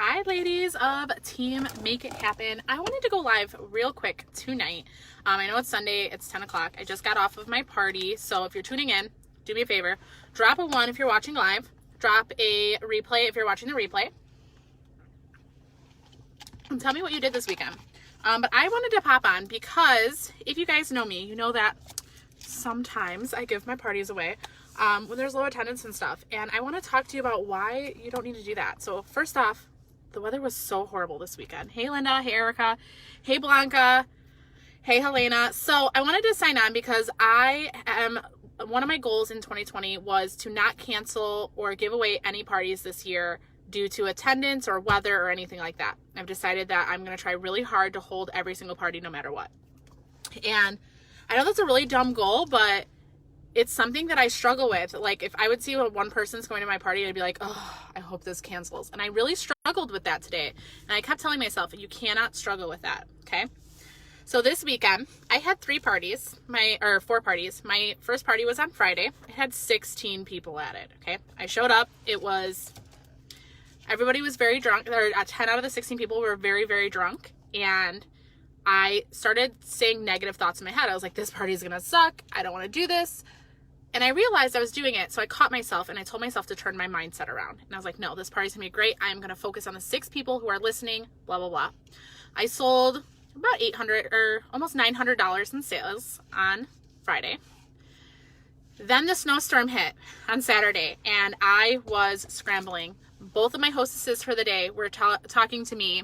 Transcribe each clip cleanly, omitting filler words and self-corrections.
Hi, ladies of Team Make It Happen. I wanted to go live real quick tonight. I know it's Sunday, it's 10 o'clock. I just got off of my party, so if you're tuning in, do me a favor. Drop a 1 if you're watching live. Drop a replay if you're watching the replay. And tell me what you did this weekend. But I wanted to pop on because if you guys know me, you know that sometimes I give my parties away when there's low attendance and stuff. And I want to talk to you about why you don't need to do that. So first off, the weather was so horrible this weekend. Hey, Linda. Hey, Erica. Hey, Blanca. Hey, Helena. So I wanted to sign on because one of my goals in 2020 was to not cancel or give away any parties this year due to attendance or weather or anything like that. I've decided that I'm going to try really hard to hold every single party no matter what. And I know that's a really dumb goal, but it's something that I struggle with. Like, if I would see one person's going to my party, I'd be like, oh, I hope this cancels. And I really struggled with that today. And I kept telling myself, you cannot struggle with that, okay? So this weekend, I had 4 parties. My first party was on Friday. I had 16 people at it, okay? I showed up. Everybody was very drunk. 10 out of the 16 people were very, very drunk. And I started saying negative thoughts in my head. I was like, this party is going to suck. I don't want to do this. And I realized I was doing it. So I caught myself and I told myself to turn my mindset around. And I was like, no, this party's going to be great. I'm going to focus on the 6 people who are listening, blah, blah, blah. I sold about $800 or almost $900 in sales on Friday. Then the snowstorm hit on Saturday and I was scrambling. Both of my hostesses for the day were talking to me.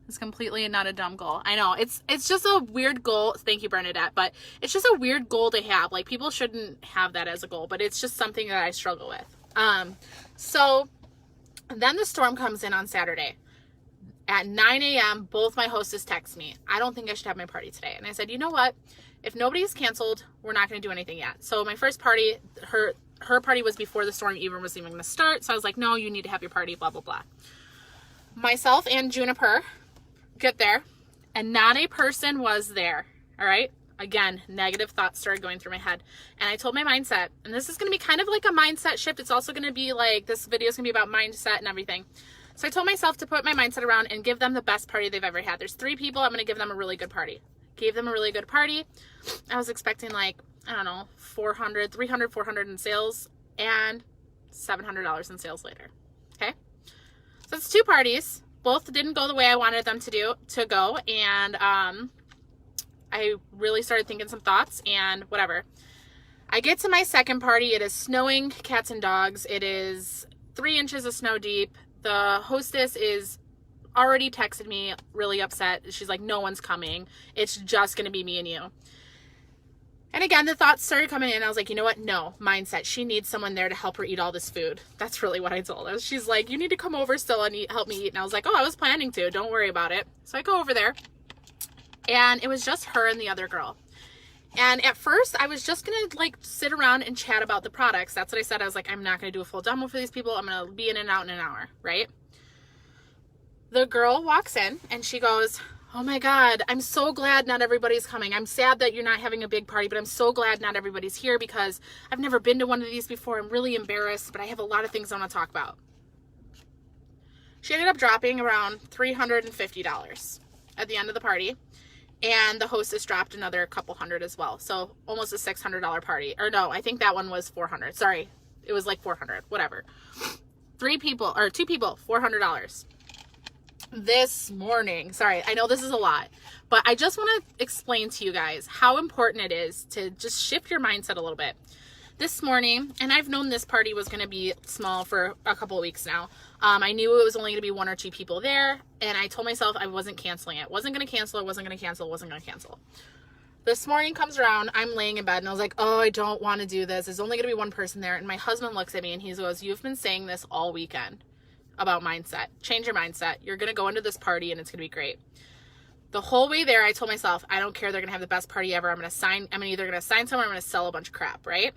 It's completely not a dumb goal. I know it's just a weird goal. Thank you, Bernadette. But it's just a weird goal to have. Like, people shouldn't have that as a goal, but it's just something that I struggle with. So then the storm comes in on Saturday at 9 a.m. Both my hostess text me. I don't think I should have my party today. And I said, you know what? If nobody's canceled, we're not going to do anything yet. So my first party, her party was before the storm even was even going to start. So I was like, no, you need to have your party, blah, blah, blah. Myself and Juniper get there and not a person was there. All right. Again, negative thoughts started going through my head and I told my mindset, and this is going to be kind of like a mindset shift. It's also going to be like, this video is going to be about mindset and everything. So I told myself to put my mindset around and give them the best party they've ever had. There's 3 people. I'm going to give them a really good party. Gave them a really good party. I was expecting like, I don't know, 300, 400 in sales and $700 in sales later. Okay. So it's 2 parties. Both didn't go the way I wanted them to go. And I really started thinking some thoughts and whatever. I get to my second party. It is snowing cats and dogs. It is 3 inches of snow deep. The hostess is already texted me really upset. She's like, no one's coming. It's just going to be me and you. And again, the thoughts started coming in. I was like, you know what? No, mindset. She needs someone there to help her eat all this food. That's really what I told her. She's like, you need to come over still and help me eat. And I was like, oh, I was planning to. Don't worry about it. So I go over there. And it was just her and the other girl. And at first, I was just going to like sit around and chat about the products. That's what I said. I was like, I'm not going to do a full demo for these people. I'm going to be in and out in an hour, right? The girl walks in and she goes, oh my God, I'm so glad not everybody's coming. I'm sad that you're not having a big party, but I'm so glad not everybody's here because I've never been to one of these before. I'm really embarrassed, but I have a lot of things I want to talk about. She ended up dropping around $350 at the end of the party. And the hostess dropped another couple hundred as well. So almost a $600 party. Or no, I think that one was $400. Sorry, it was like $400, whatever. 2 people, $400. This morning, sorry, I know this is a lot, but I just want to explain to you guys how important it is to just shift your mindset a little bit. This morning, and I've known this party was going to be small for a couple of weeks now. I knew it was only going to be 1 or 2 people there, and I told myself I wasn't canceling it. Wasn't going to cancel. This morning comes around, I'm laying in bed, and I was like, oh, I don't want to do this. There's only going to be 1 person there, and my husband looks at me, and he goes, you've been saying this all weekend about mindset. Change your mindset. You're going to go into this party, and it's going to be great. The whole way there, I told myself, I don't care. They're going to have the best party ever. I'm either going to sign somewhere, I'm going to sell a bunch of crap, right?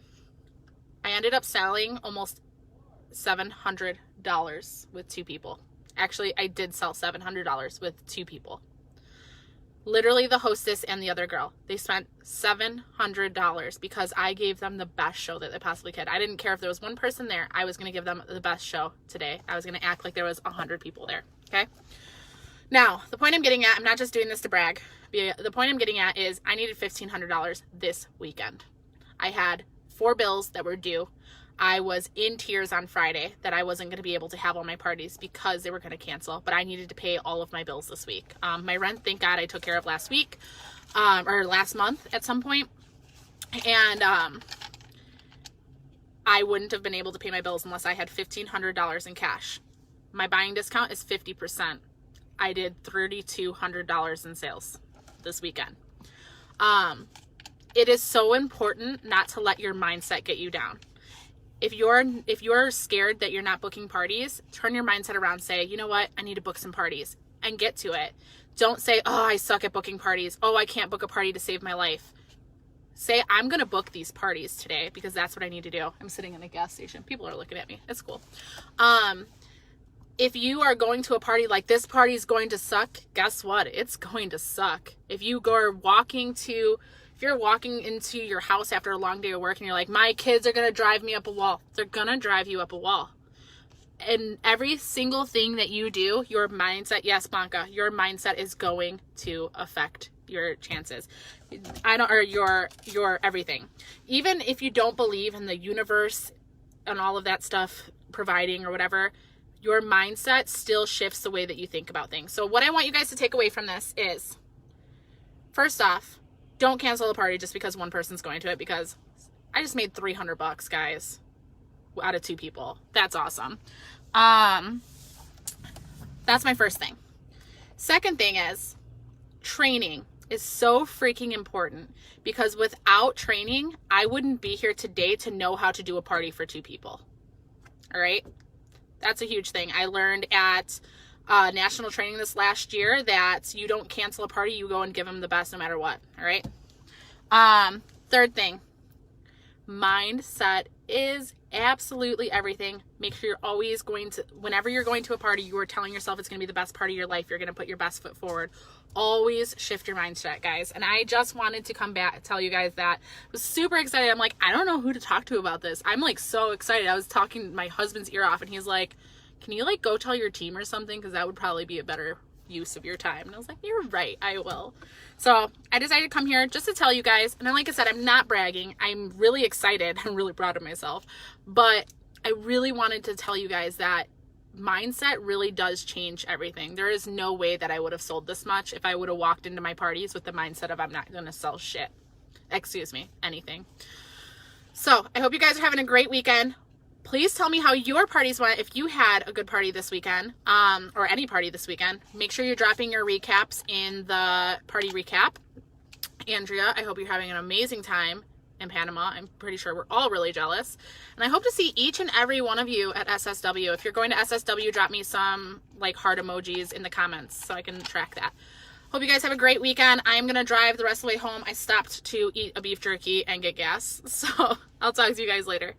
I ended up selling almost $700 with 2 people. Actually, I did sell $700 with 2 people. Literally the hostess and the other girl, they spent $700 because I gave them the best show that they possibly could. I didn't care if there was one person there. I was going to give them the best show today. I was going to act like there was 100 people there. Okay. Now, the point I'm getting at, I'm not just doing this to brag. The point I'm getting at is I needed $1,500 this weekend. I had 4 bills that were due. I was in tears on Friday that I wasn't going to be able to have all my parties because they were going to cancel, but I needed to pay all of my bills this week. My rent, thank God, I took care of last week, or last month at some point, and I wouldn't have been able to pay my bills unless I had $1,500 in cash. My buying discount is 50%. I did $3,200 in sales this weekend. It is so important not to let your mindset get you down. If you're scared that you're not booking parties, turn your mindset around, say, you know what, I need to book some parties, and get to it. Don't say, oh, I suck at booking parties. Oh, I can't book a party to save my life. Say, I'm going to book these parties today because that's what I need to do. I'm sitting in a gas station. People are looking at me. It's cool. If you are going to a party like this party is going to suck, guess what? It's going to suck. If you're walking into your house after a long day of work and you're like, my kids are going to drive me up a wall. They're going to drive you up a wall. And every single thing that you do, your mindset, yes, Blanca, your mindset is going to affect your chances. Your everything. Even if you don't believe in the universe and all of that stuff providing or whatever, your mindset still shifts the way that you think about things. So what I want you guys to take away from this is, first off, don't cancel a party just because one person's going to it, because I just made $300, guys, out of 2 people. That's awesome. That's my first thing. Second thing is, training is so freaking important, because without training, I wouldn't be here today to know how to do a party for 2 people. All right. That's a huge thing. I learned at national training this last year that you don't cancel a party, you go and give them the best no matter what. All right. Third thing, mindset is absolutely everything. Make sure you're always whenever you're going to a party, you are telling yourself it's going to be the best party of your life. You're going to put your best foot forward. Always shift your mindset, guys. And I just wanted to come back and tell you guys that. I was super excited. I'm like, I don't know who to talk to about this. I'm like so excited. I was talking my husband's ear off and he's like, can you like go tell your team or something? Because that would probably be a better use of your time. And I was like, you're right, I will. So I decided to come here just to tell you guys. And then, like I said, I'm not bragging. I'm really excited. I'm really proud of myself. But I really wanted to tell you guys that mindset really does change everything. There is no way that I would have sold this much if I would have walked into my parties with the mindset of I'm not going to sell shit. Excuse me, anything. So I hope you guys are having a great weekend. Please tell me how your parties went. If you had a good party this weekend, or any party this weekend, make sure you're dropping your recaps in the party recap. Andrea, I hope you're having an amazing time in Panama. I'm pretty sure we're all really jealous. And I hope to see each and every one of you at SSW. If you're going to SSW, drop me some like heart emojis in the comments so I can track that. Hope you guys have a great weekend. I'm going to drive the rest of the way home. I stopped to eat a beef jerky and get gas. So I'll talk to you guys later.